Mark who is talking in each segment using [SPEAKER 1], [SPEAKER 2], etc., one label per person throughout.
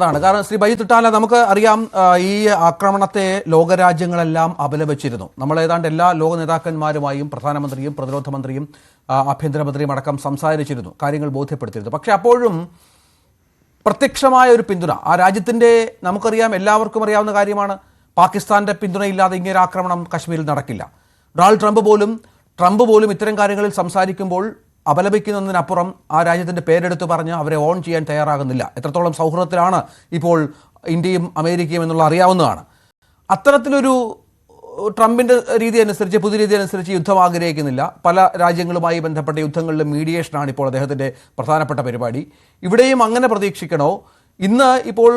[SPEAKER 1] അതാണ് കാരണം ശ്രീ ബൈജു തിട്ടാല നമുക്ക് അറിയാം ഈ ആക്രമണത്തെ ലോകരാജ്യങ്ങളെല്ലാം അപലപിച്ചിരുന്നു. നമ്മൾ ഏതാണ്ട് എല്ലാ ലോക നേതാക്കന്മാരുമായും പ്രധാനമന്ത്രിയും പ്രതിരോധ മന്ത്രിയും ആഭ്യന്തരമന്ത്രിയും അടക്കം സംസാരിച്ചിരുന്നു, കാര്യങ്ങൾ ബോധ്യപ്പെടുത്തിയിരുന്നു. പക്ഷെ അപ്പോഴും പ്രത്യക്ഷമായ ഒരു പിന്തുണ ആ രാജ്യത്തിൻ്റെ നമുക്കറിയാം, എല്ലാവർക്കും അറിയാവുന്ന കാര്യമാണ്. പാകിസ്ഥാന്റെ പിന്തുണയില്ലാതെ ഇങ്ങനെ ആക്രമണം കശ്മീരിൽ നടക്കില്ല. ഡൊണാൾഡ് ട്രംപ് പോലും ഇത്തരം കാര്യങ്ങളിൽ സംസാരിക്കുമ്പോൾ അപലപിക്കുന്നതിനപ്പുറം ആ രാജ്യത്തിൻ്റെ പേരെടുത്ത് പറഞ്ഞ് അവരെ ഓൺ ചെയ്യാൻ തയ്യാറാകുന്നില്ല. എത്രത്തോളം സൗഹൃദത്തിലാണ് ഇപ്പോൾ ഇന്ത്യയും അമേരിക്കയും എന്നുള്ള അറിയാവുന്നതാണ്. അത്തരത്തിലൊരു ട്രംപിൻ്റെ രീതി അനുസരിച്ച്, പുതിയ രീതി അനുസരിച്ച് യുദ്ധം ആഗ്രഹിക്കുന്നില്ല. പല രാജ്യങ്ങളുമായി ബന്ധപ്പെട്ട യുദ്ധങ്ങളിലെ മീഡിയേഷനാണ് ഇപ്പോൾ അദ്ദേഹത്തിൻ്റെ പ്രധാനപ്പെട്ട പരിപാടി. ഇവിടെയും അങ്ങനെ പ്രതീക്ഷിക്കണോ? ഇന്ന് ഇപ്പോൾ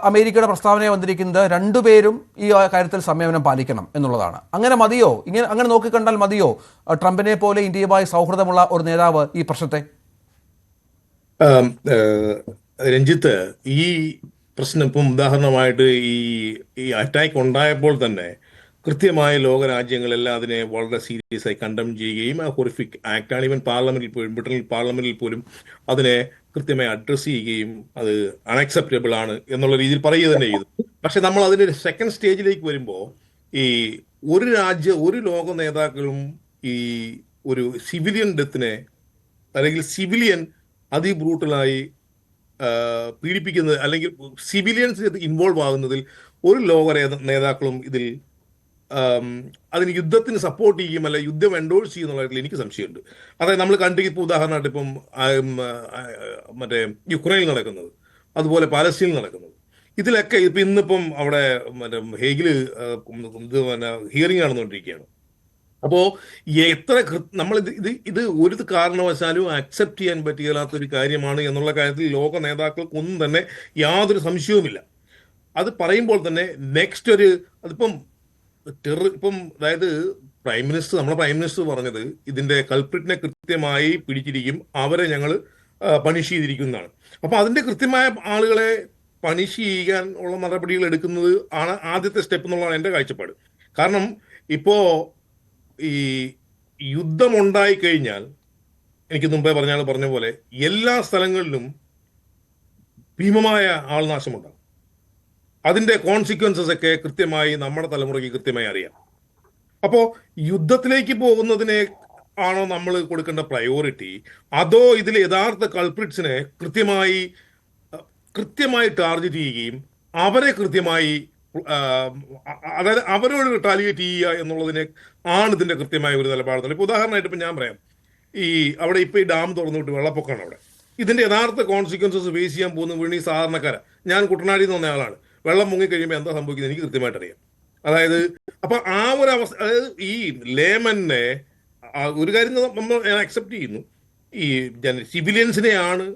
[SPEAKER 1] അമേരിക്കയുടെ പ്രസ്താവന വന്നിരിക്കുന്നത് രണ്ടുപേരും ഈ കാര്യത്തിൽ സംയമനം പാലിക്കണം എന്നുള്ളതാണ്. അങ്ങനെ മതിയോ? അങ്ങനെ നോക്കിക്കണ്ടാൽ മതിയോ ട്രംപിനെ പോലെ ഇന്ത്യയുമായി സൗഹൃദമുള്ള ഒരു നേതാവ് ഈ പ്രശ്നത്തെ?
[SPEAKER 2] രഞ്ജിത്ത്, ഈ പ്രശ്നം ഇപ്പം ഉദാഹരണമായിട്ട് ഈ അറ്റാക്ക് ഉണ്ടായപ്പോൾ തന്നെ കൃത്യമായ ലോകരാജ്യങ്ങളെല്ലാം അതിനെ വളരെ സീരിയസ് ആയി കണ്ടം ചെയ്യുകയും ആ ഹൊറിഫിക് ആക്ടാണ് ഈവൻ പാർലമെന്റിൽ പോലും, ബ്രിട്ടനിൽ പാർലമെന്റിൽ പോലും അതിനെ കൃത്യമായി അഡ്രസ്സ് ചെയ്യുകയും അത് അൺഅക്സെപ്റ്റബിൾ ആണ് എന്നുള്ള രീതിയിൽ പറയുക തന്നെ ചെയ്തു. പക്ഷെ നമ്മൾ അതിന്റെ സെക്കൻഡ് സ്റ്റേജിലേക്ക് വരുമ്പോൾ ഈ ഒരു ലോക നേതാക്കളും ഈ ഒരു സിവിലിയൻ ഡെത്തിനെ അല്ലെങ്കിൽ സിവിലിയൻ അതിബ്രൂട്ടലായി പീഡിപ്പിക്കുന്നത് അല്ലെങ്കിൽ സിവിലിയൻസ് ഇൻവോൾവ് ആകുന്നതിൽ ഒരു ലോക നേതാക്കളും ഇതിൽ അതിന് യുദ്ധത്തിന് സപ്പോർട്ട് ചെയ്യും അല്ല യുദ്ധം എൻഡോഴ്സ് ചെയ്യുന്നുള്ള കാര്യത്തിൽ എനിക്ക് സംശയമുണ്ട്. അതായത് നമ്മൾ കണ്ടു ഇപ്പോൾ ഉദാഹരണമായിട്ട് ഇപ്പം മറ്റേ യുക്രൈനിൽ നടക്കുന്നത്, അതുപോലെ പാലസ്തീനിൽ നടക്കുന്നത്, ഇതിലൊക്കെ ഇപ്പം ഇന്നിപ്പം അവിടെ മറ്റേ ഹേഗില് ഹിയറിംഗ് നടന്നുകൊണ്ടിരിക്കുകയാണ്. അപ്പോൾ എത്ര നമ്മൾ ഇത് ഒരു കാരണവശാലും അക്സെപ്റ്റ് ചെയ്യാൻ പറ്റില്ലാത്തൊരു കാര്യമാണ് എന്നുള്ള കാര്യത്തിൽ ലോക നേതാക്കൾക്കൊന്നും തന്നെ യാതൊരു സംശയവുമില്ല. അത് പറയുമ്പോൾ തന്നെ നെക്സ്റ്റ് അതിപ്പം അതായത് നമ്മുടെ പ്രൈം മിനിസ്റ്റർ പറഞ്ഞത് ഇതിന്റെ കൾപ്രിറ്റിനെ കൃത്യമായി പിടിച്ചിരിക്കും, അവരെ ഞങ്ങൾ പണിഷ് ചെയ്തിരിക്കുന്നതാണ്. അപ്പൊ അതിന്റെ കൃത്യമായ ആളുകളെ പണിഷ് ചെയ്യാൻ ഉള്ള നടപടികൾ എടുക്കുന്നത് ആണ് ആദ്യത്തെ സ്റ്റെപ്പ് എന്നുള്ളതാണ് എൻ്റെ കാഴ്ചപ്പാട്. കാരണം ഇപ്പോ ഈ യുദ്ധമുണ്ടായി കഴിഞ്ഞാൽ എനിക്ക് മുമ്പേ പറഞ്ഞ പോലെ എല്ലാ സ്ഥലങ്ങളിലും ഭീമമായ ആൾനാശമുണ്ടാകും. അതിന്റെ കോൺസിക്വൻസസ് ഒക്കെ കൃത്യമായി നമ്മുടെ തലമുറയ്ക്ക് കൃത്യമായി അറിയാം. അപ്പോൾ യുദ്ധത്തിലേക്ക് പോകുന്നതിനെ ആണോ നമ്മൾ കൊടുക്കേണ്ട പ്രയോറിറ്റി, അതോ ഇതിൽ യഥാർത്ഥ കൾപ്രിറ്റ്സിനെ കൃത്യമായി ടാർഗറ്റ് ചെയ്യുകയും അവരെ കൃത്യമായി അതായത് അവരോട് റിട്ടാലിയേറ്റ് ചെയ്യുക എന്നുള്ളതിനെ ആണ് ഇതിന്റെ കൃത്യമായ ഒരു നിലപാടുന്നത്. ഇപ്പോൾ ഉദാഹരണമായിട്ട് ഇപ്പം ഞാൻ പറയാം, അവിടെ ഇപ്പോൾ ഈ ഡാം തുറന്നുവിട്ട് വെള്ളപ്പൊക്കമാണ് അവിടെ. ഇതിന്റെ യഥാർത്ഥ കോൺസിക്വൻസസ് ഫേസ് ചെയ്യാൻ പോകുന്ന വീണ് ഈ സാധാരണക്കാരാണ്. ഞാൻ കുട്ടനാടിൽ നിന്ന് വന്ന ആളാണ്. വെള്ളം മുങ്ങിക്കഴിയുമ്പോൾ എന്താ സംഭവിക്കുന്നത് എനിക്ക് കൃത്യമായിട്ട് അറിയാം. അതായത് അപ്പൊ ആ ഒരു അവസ്ഥ, അതായത് ഈ ലേമനെ ഒരു കാര്യം നമ്മൾ അക്സെപ്റ്റ് ചെയ്യുന്നു, ഈ സിവിലിയൻസിനെയാണ്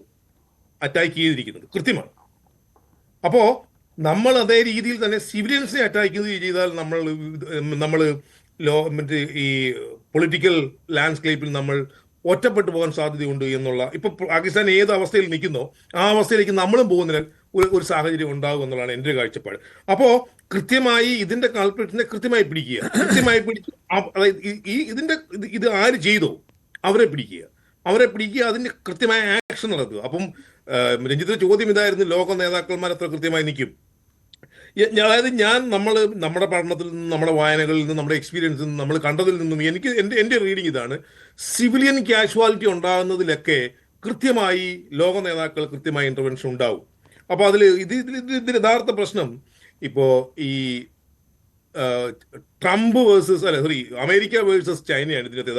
[SPEAKER 2] അറ്റാക്ക് ചെയ്തിരിക്കുന്നത്, കൃത്യമാണ്. അപ്പോ നമ്മൾ അതേ രീതിയിൽ തന്നെ സിവിലിയൻസിനെ അറ്റാക്ക് ചെയ്താൽ നമ്മൾ മറ്റേ ഈ പൊളിറ്റിക്കൽ ലാൻഡ്സ്കേപ്പിൽ നമ്മൾ ഒറ്റപ്പെട്ടു പോകാൻ സാധ്യതയുണ്ട് എന്നുള്ള, ഇപ്പൊ പാകിസ്ഥാൻ ഏത് അവസ്ഥയിൽ നിൽക്കുന്നോ ആ അവസ്ഥയിലേക്ക് നമ്മളും പോകുന്നതിന് ഒരു സാഹചര്യം ഉണ്ടാകും എന്നുള്ളതാണ് എൻ്റെ ഒരു കാഴ്ചപ്പാട്. അപ്പോ കൃത്യമായി ഇതിന്റെ കാൽക്കുലേഷനെ കൃത്യമായി പിടിച്ച് അതായത് ഇത് ആര് ചെയ്തോ അവരെ പിടിക്കുക, അതിന്റെ കൃത്യമായ ആക്ഷൻ നടത്തുക. അപ്പം രഞ്ജിത്തിന്റെ ചോദ്യം ഇതായിരുന്നു, ലോക നേതാക്കന്മാർ എത്ര കൃത്യമായി നിൽക്കും? അതായത് നമ്മുടെ പഠനത്തിൽ നിന്നും നമ്മുടെ വായനകളിൽ നിന്നും നമ്മുടെ എക്സ്പീരിയൻസിൽ നിന്നും നമ്മൾ കണ്ടതിൽ നിന്നും എൻ്റെ റീഡിങ് ഇതാണ്, സിവിലിയൻ കാഷ്വാലിറ്റി ഉണ്ടാകുന്നതിലൊക്കെ കൃത്യമായി ലോക നേതാക്കൾ കൃത്യമായ ഇന്റർവെൻഷൻ ഉണ്ടാവും. അപ്പോൾ ഇതിന്റെ യഥാർത്ഥ പ്രശ്നം ഇപ്പോ ഈ ട്രംപ് അമേരിക്ക വേഴ്സസ് ചൈനയാണ് ഇതിനകത്ത്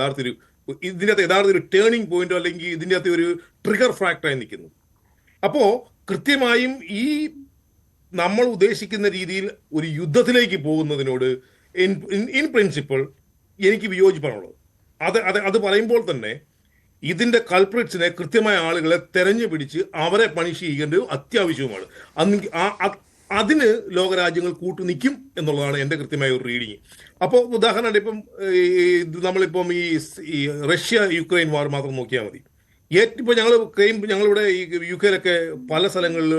[SPEAKER 2] യഥാർത്ഥ ഒരു ടേണിംഗ് പോയിന്റോ അല്ലെങ്കിൽ ഇതിൻ്റെ അകത്ത് ഒരു ട്രിഗർ ഫാക്ടറായി നിൽക്കുന്നു. അപ്പോ കൃത്യമായും ഈ നമ്മൾ ഉദ്ദേശിക്കുന്ന രീതിയിൽ ഒരു യുദ്ധത്തിലേക്ക് പോകുന്നതിനോട് ഇൻ പ്രിൻസിപ്പിൾ എനിക്ക് വിയോജിപ്പാണുള്ളത്. അത് പറയുമ്പോൾ തന്നെ ഇതിന്റെ കൾപ്രിറ്റ്സിനെ കൃത്യമായ ആളുകളെ തെരഞ്ഞു പിടിച്ച് അവരെ പണിഷ് ചെയ്യേണ്ടത് അത്യാവശ്യവുമാണ്. അതിന് ലോകരാജ്യങ്ങൾ നിൽക്കും എന്നുള്ളതാണ് എൻ്റെ കൃത്യമായ ഒരു റീഡിങ്. അപ്പോൾ ഉദാഹരണമായിട്ട് ഇപ്പം നമ്മളിപ്പം ഈ റഷ്യ യുക്രൈൻ വാർ മാത്രം നോക്കിയാൽ മതി. ഇപ്പോൾ ഞങ്ങളിവിടെ ഈ യു കെയിലൊക്കെ പല സ്ഥലങ്ങളിൽ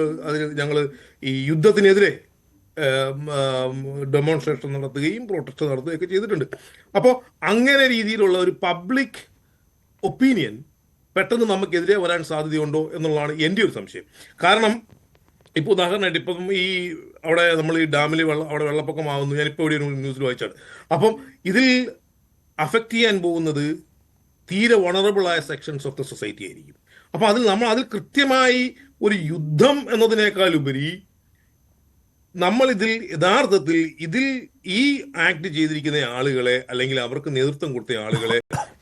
[SPEAKER 2] ഞങ്ങൾ ഈ യുദ്ധത്തിനെതിരെ ഡെമോൺസ്ട്രേഷൻ നടത്തുകയും പ്രൊട്ടസ്റ്റ് നടത്തുകയൊക്കെ ചെയ്തിട്ടുണ്ട്. അപ്പോൾ അങ്ങനെ രീതിയിലുള്ള ഒരു പബ്ലിക് ഒപ്പീനിയൻ പെട്ടെന്ന് നമുക്കെതിരെ വരാൻ സാധ്യതയുണ്ടോ എന്നുള്ളതാണ് എൻ്റെ ഒരു സംശയം. കാരണം ഇപ്പൊ ഉദാഹരണമായിട്ട് ഇപ്പം ഈ അവിടെ നമ്മൾ ഈ ഡാമിൽ അവിടെ വെള്ളപ്പൊക്കമാവുന്നു, ഞാനിപ്പോൾ ഇവിടെ ഒരു ന്യൂസിൽ വായിച്ചാണ്. അപ്പം ഇതിൽ അഫക്റ്റ് ചെയ്യാൻ പോകുന്നത് തീരെ വണറബിൾ ആയ സെക്ഷൻസ് ഓഫ് ദ സൊസൈറ്റി ആയിരിക്കും. അപ്പൊ അതിൽ കൃത്യമായി ഒരു യുദ്ധം എന്നതിനേക്കാൾ ഉപരി നമ്മൾ യഥാർത്ഥത്തിൽ ഈ ആക്ട് ചെയ്തിരിക്കുന്ന ആളുകളെ, അല്ലെങ്കിൽ അവർക്ക് നേതൃത്വം കൊടുത്ത ആളുകളെ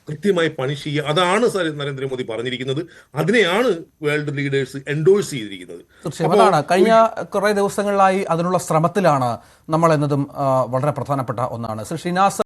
[SPEAKER 2] കൃത്യമായി പണിഷ് ചെയ്യുക. അതാണ് നരേന്ദ്രമോദി പറഞ്ഞിരിക്കുന്നത്. അതിനെയാണ് വേൾഡ് ലീഡേഴ്സ് എൻഡോഴ്സ് ചെയ്തിരിക്കുന്നത്.
[SPEAKER 1] തീർച്ചയായും അതാണ് കഴിഞ്ഞ കുറേ ദിവസങ്ങളിലായി അതിനുള്ള ശ്രമത്തിലാണ് നമ്മൾ എന്നതും വളരെ പ്രധാനപ്പെട്ട ഒന്നാണ്. ശ്രീ ഷിനാസ്